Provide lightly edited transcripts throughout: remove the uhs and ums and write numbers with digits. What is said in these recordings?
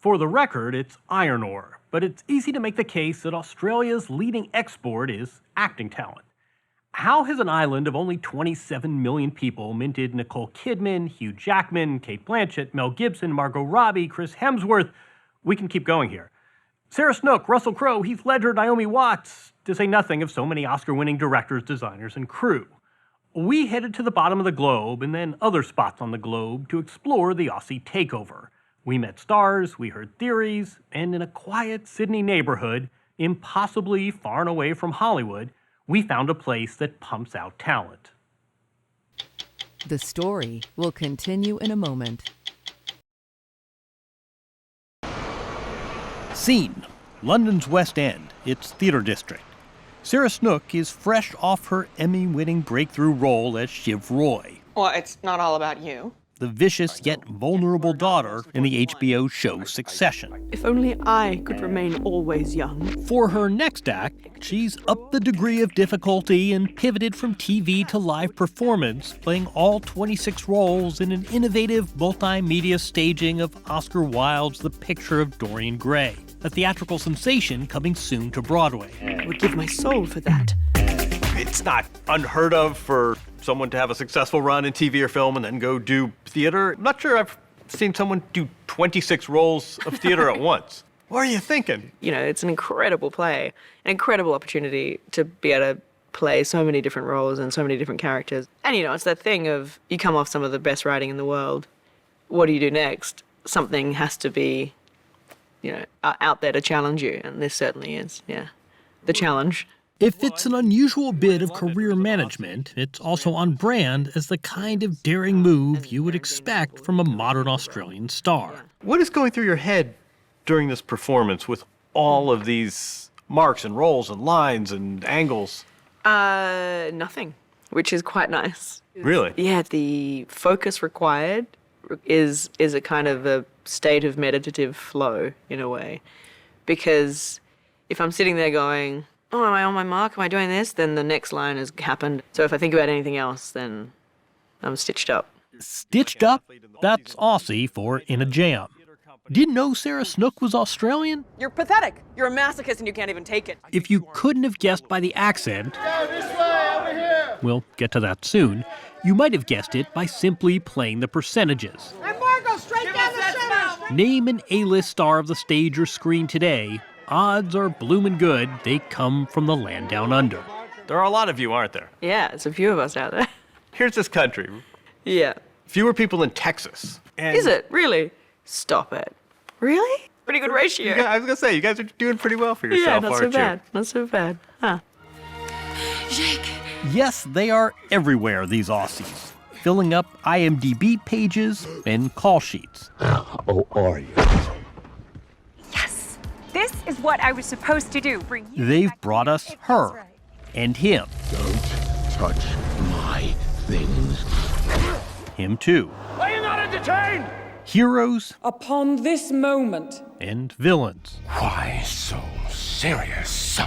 For the record, it's iron ore, but it's easy to make the case that Australia's leading export is acting talent. How has an island of only 27 million people minted Nicole Kidman, Hugh Jackman, Cate Blanchett, Mel Gibson, Margot Robbie, Chris Hemsworth? We can keep going here. Sarah Snook, Russell Crowe, Heath Ledger, Naomi Watts, to say nothing of so many Oscar-winning directors, designers, and crew. We headed to the bottom of the globe and then other spots on the globe to explore the Aussie takeover. We met stars, we heard theories, and in a quiet Sydney neighborhood, impossibly far and away from Hollywood, we found a place that pumps out talent. The story will continue in a moment. Scene: London's West End, its theatre district. Sarah Snook is fresh off her Emmy-winning breakthrough role as Shiv Roy, Well, it's not all about you. the vicious yet vulnerable daughter in the HBO show Succession. If only I could remain always young. For her next act, she's upped the degree of difficulty and pivoted from TV to live performance, playing all 26 roles in an innovative multimedia staging of Oscar Wilde's The Picture of Dorian Gray, a theatrical sensation coming soon to Broadway. I would give my soul for that. It's not unheard of for someone to have a successful run in TV or film and then go do theater. I'm not sure I've seen someone do 26 roles of theater at once. What are you thinking? You know, it's an incredible play, an incredible opportunity to be able to play so many different roles and so many different characters. And, you know, it's that thing of you come off some of the best writing in the world. What do you do next? Something has to be, you know, out there to challenge you. And this certainly is, yeah, the challenge. If it's an unusual bit of career management, it's also on brand as the kind of daring move you would expect from a modern Australian star. What is going through your head during this performance with all of these marks and rolls and lines and angles? Nothing, which is quite nice. Really? Yeah, the focus required is a kind of a state of meditative flow in a way. Because if I'm sitting there going, oh, am I on my mark? Am I doing this? Then the next line has happened. So if I think about anything else, then I'm stitched up. Stitched up? That's Aussie for in a jam. Didn't know Sarah Snook was Australian? You're pathetic. You're a masochist and you can't even take it. If you couldn't have guessed by the accent, This way, over here. we'll get to that soon, you might have guessed it by simply playing the percentages. And Margot, straight down the center. Name an A-list star of the stage or screen today, odds are bloomin' good they come from the land down under. There are a lot of you, aren't there? Yeah, it's a few of us out there. Here's this country. Yeah. Fewer people in Texas. Is it? Really? Stop it. Really? Pretty good ratio. Yeah, I was gonna say, you guys are doing pretty well for yourself, Yeah, not so aren't you? bad. Not so bad. Huh. Yes, they are everywhere, these Aussies, filling up IMDb pages and call sheets. Oh, are you? Yes, this is what I was supposed to do. Bring you They've back brought to us if that's her right. and him. Don't touch my things. Him too. Are you not entertained? Heroes Upon this moment, and villains. Why so serious?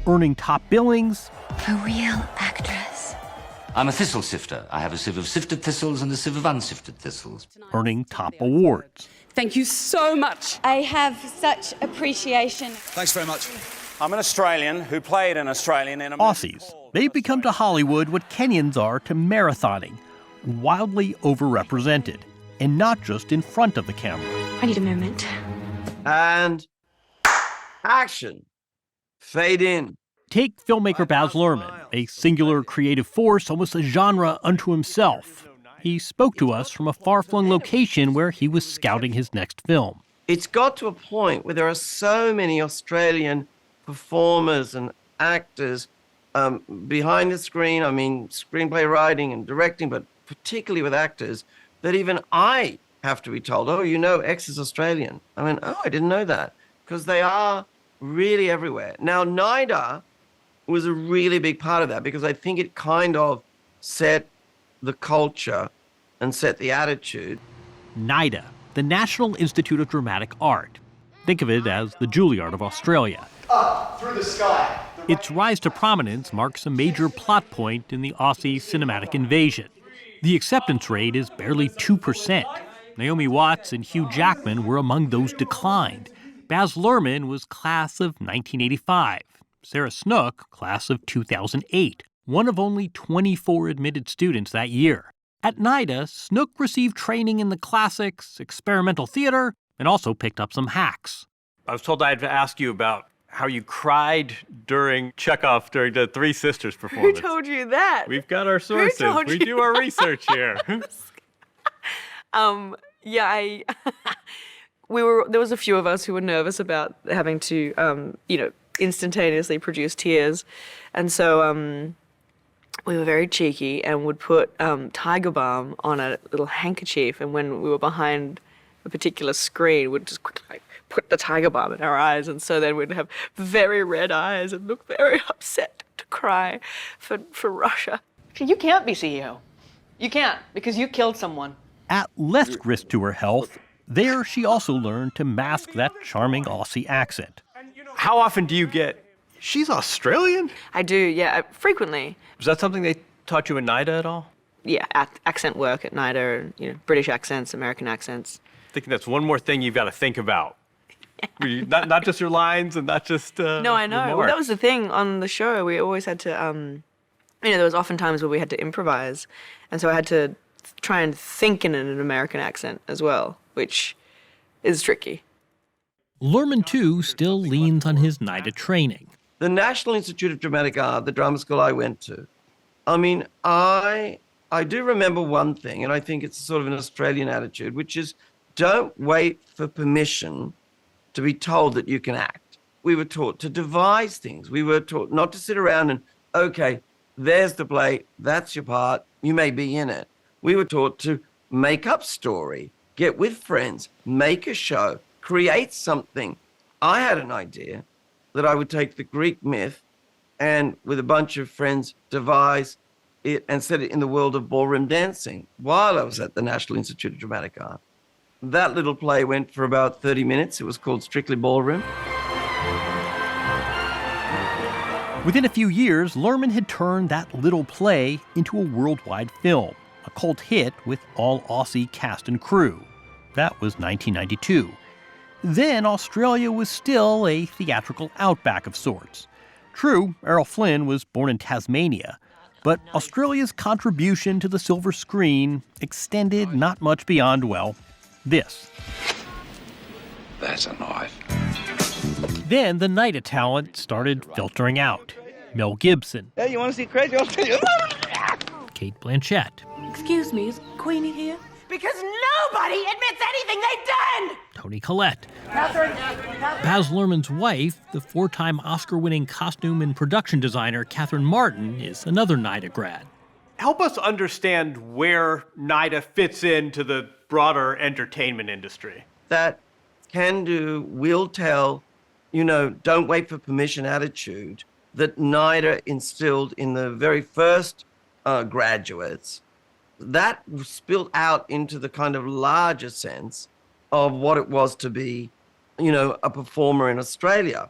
Earning top billings A real actress. I'm a thistle sifter. I have a sieve of sifted thistles and a sieve of unsifted thistles. earning top awards. thank you so much. I have such appreciation. Thanks very much. I'm an Australian who played an Australian in a... Aussies, they've become to Hollywood what Kenyans are to marathoning, wildly overrepresented, and not just in front of the camera. I need a moment. And action. Fade in. Take filmmaker Baz Luhrmann, a singular creative force, almost a genre unto himself. He spoke to us from a far-flung location where he was scouting his next film. It's got to a point where there are so many Australian performers and actors behind the screen, I mean, screenplay writing and directing, but particularly with actors, that even I have to be told, oh, you know, X is Australian. I mean, oh, I didn't know that, because they are really everywhere. Now, NIDA was a really big part of that, because I think it kind of set the culture and set the attitude. NIDA, the National Institute of Dramatic Art. Think of it as the Juilliard of Australia. Up through the sky. Its rise to prominence marks a major plot point in the Aussie cinematic invasion. The acceptance rate is barely 2%. Naomi Watts and Hugh Jackman were among those declined. Baz Luhrmann was class of 1985. Sarah Snook, class of 2008, one of only 24 admitted students that year. At NIDA, Snook received training in the classics, experimental theater, and also picked up some hacks. I was told I had to ask you about how you cried during Chekhov during the Three Sisters performance. Who told you that? We've got our sources. We do our research here. Yeah, there was a few of us who were nervous about having to, instantaneously produce tears. And so we were very cheeky and would put Tiger Balm on a little handkerchief. And when we were behind a particular screen, we'd just put the Tiger Balm in our eyes. And so then we'd have very red eyes and look very upset to cry for Russia. You can't be CEO. You can't, because you killed someone. At less risk to her health, there she also learned to mask that charming Aussie accent. How often do you get, she's Australian? I do, yeah, frequently. Was that something they taught you in NIDA at all? Yeah, accent work at NIDA, and, British accents, American accents. I think that's one more thing you've got to think about. not just your lines and not just No, I know. Well, that was the thing on the show. We always had to, there was often times where we had to improvise. And so I had to try and think in an American accent as well, which is tricky. Luhrmann, too, still leans on his NIDA training. The National Institute of Dramatic Art, the drama school I went to, I mean, I do remember one thing, and I think it's sort of an Australian attitude, which is don't wait for permission to be told that you can act. We were taught to devise things. We were taught not to sit around and, okay, there's the play, that's your part, you may be in it. We were taught to make up story, get with friends, make a show, create something. I had an idea that I would take the Greek myth and with a bunch of friends devise it and set it in the world of ballroom dancing while I was at the National Institute of Dramatic Art. That little play went for about 30 minutes. It was called Strictly Ballroom. Within a few years, Luhrmann had turned that little play into a worldwide film, a cult hit with all Aussie cast and crew. That was 1992. Then Australia was still a theatrical outback of sorts. True, Errol Flynn was born in Tasmania, but Australia's contribution to the silver screen extended not much beyond, well, this. That's a knife. Then the NIDA talent started filtering out. Mel Gibson. Hey, you want to see crazy Australia? Kate Blanchett. Excuse me, is Queenie here? Because nobody admits anything they've done! Toni Collette. Catherine. Baz Luhrmann's wife, the four-time Oscar-winning costume and production designer Catherine Martin, is another NIDA grad. Help us understand where NIDA fits into the broader entertainment industry. That can-do, will tell, don't wait for permission attitude that NIDA instilled in the very first graduates, that spilled out into the kind of larger sense of what it was to be, a performer in Australia.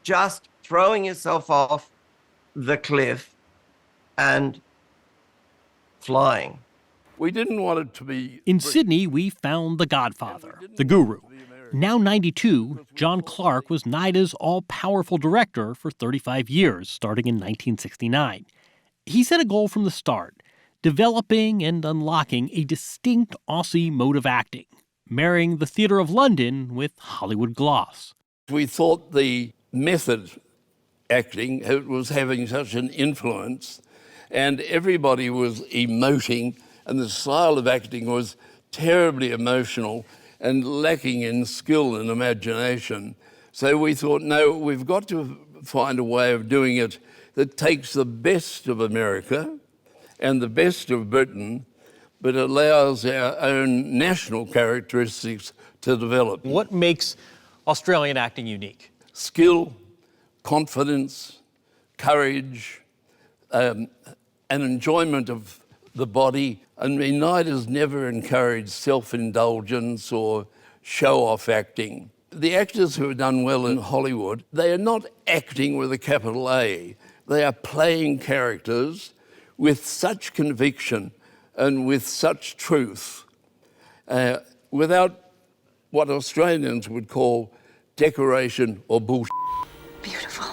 Just throwing yourself off the cliff and flying. We didn't want it to be... In Sydney, we found the Godfather, the guru. Now 92, John Clark was NIDA's all-powerful director for 35 years, starting in 1969. He set a goal from the start, developing and unlocking a distinct Aussie mode of acting, marrying the theatre of London with Hollywood gloss. We thought the method acting was having such an influence, and everybody was emoting, and the style of acting was terribly emotional and lacking in skill and imagination. So we thought, no, we've got to find a way of doing it that takes the best of America and the best of Britain, but allows our own national characteristics to develop. What makes Australian acting unique? Skill, confidence, courage, an enjoyment of the body. I mean, NIDA's never encouraged self-indulgence or show-off acting. The actors who have done well in Hollywood, they are not acting with a capital A. They are playing characters with such conviction and with such truth without what Australians would call decoration or bullshit. Beautiful.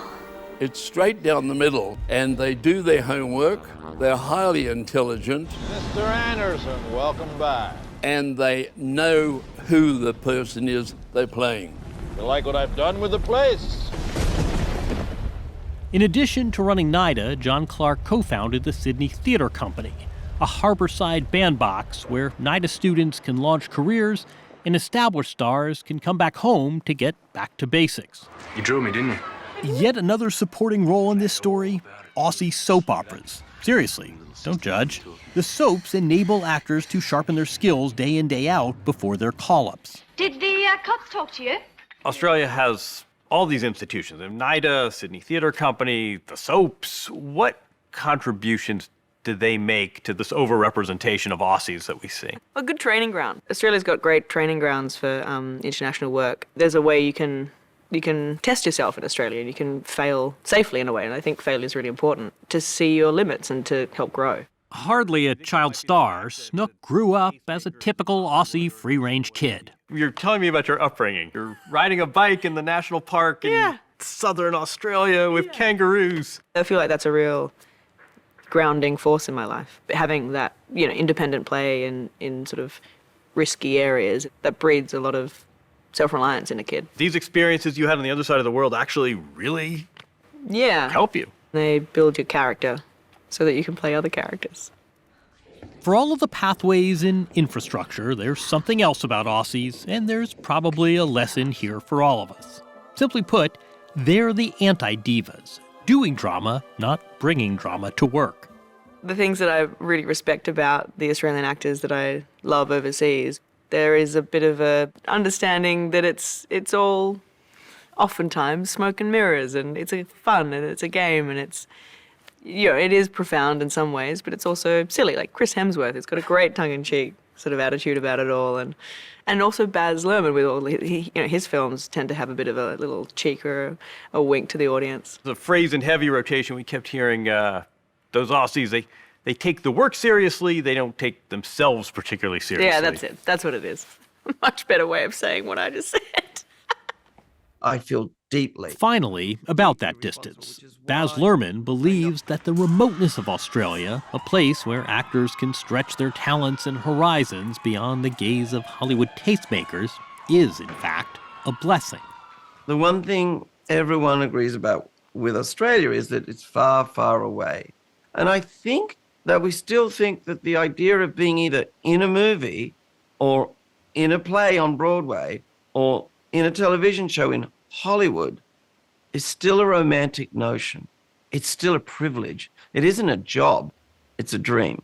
It's straight down the middle, and they do their homework. They're highly intelligent. Mr. Anderson, welcome back. And they know who the person is they're playing. You like what I've done with the place? In addition to running NIDA, John Clark co-founded the Sydney Theatre Company, a harbourside bandbox where NIDA students can launch careers and established stars can come back home to get back to basics. You drew me, didn't you? Yet another supporting role in this story, Aussie soap operas. Seriously, don't judge. The soaps enable actors to sharpen their skills day in, day out before their call-ups. Did the cops talk to you? Australia has all these institutions, NIDA, Sydney Theatre Company, the soaps. What contributions do they make to this overrepresentation of Aussies that we see? A good training ground. Australia's got great training grounds for international work. There's a way you can test yourself in Australia and you can fail safely in a way, and I think failure is really important to see your limits and to help grow. Hardly a child star, Snook grew up as a typical Aussie free-range kid. You're telling me about your upbringing. You're riding a bike in the national park in southern Australia with kangaroos. I feel like that's a real grounding force in my life. Having that, independent play in sort of risky areas, that breeds a lot of self-reliance in a kid. These experiences you had on the other side of the world actually really help you. They build your character so that you can play other characters. For all of the pathways and infrastructure, there's something else about Aussies, and there's probably a lesson here for all of us. Simply put, they're the anti-divas, doing drama, not bringing drama to work. The things that I really respect about the Australian actors that I love overseas, there is a bit of a understanding that it's all oftentimes smoke and mirrors, and it's a fun and it's a game, and it's, it is profound in some ways, but it's also silly. Like Chris Hemsworth, it's got a great tongue-in-cheek sort of attitude about it all, and also Baz Luhrmann with all his films tend to have a bit of a little cheek or a wink to the audience. The phrase in heavy rotation we kept hearing, those Aussies, they take the work seriously, they don't take themselves particularly seriously. Yeah, that's it. That's what it is. Much better way of saying what I just said. I feel deeply. Finally, about that distance, Baz Luhrmann believes that the remoteness of Australia, a place where actors can stretch their talents and horizons beyond the gaze of Hollywood tastemakers, is, in fact, a blessing. The one thing everyone agrees about with Australia is that it's far, far away. And I think that we still think that the idea of being either in a movie or in a play on Broadway or in a television show in Hollywood is still a romantic notion. It's still a privilege. It isn't a job. It's a dream.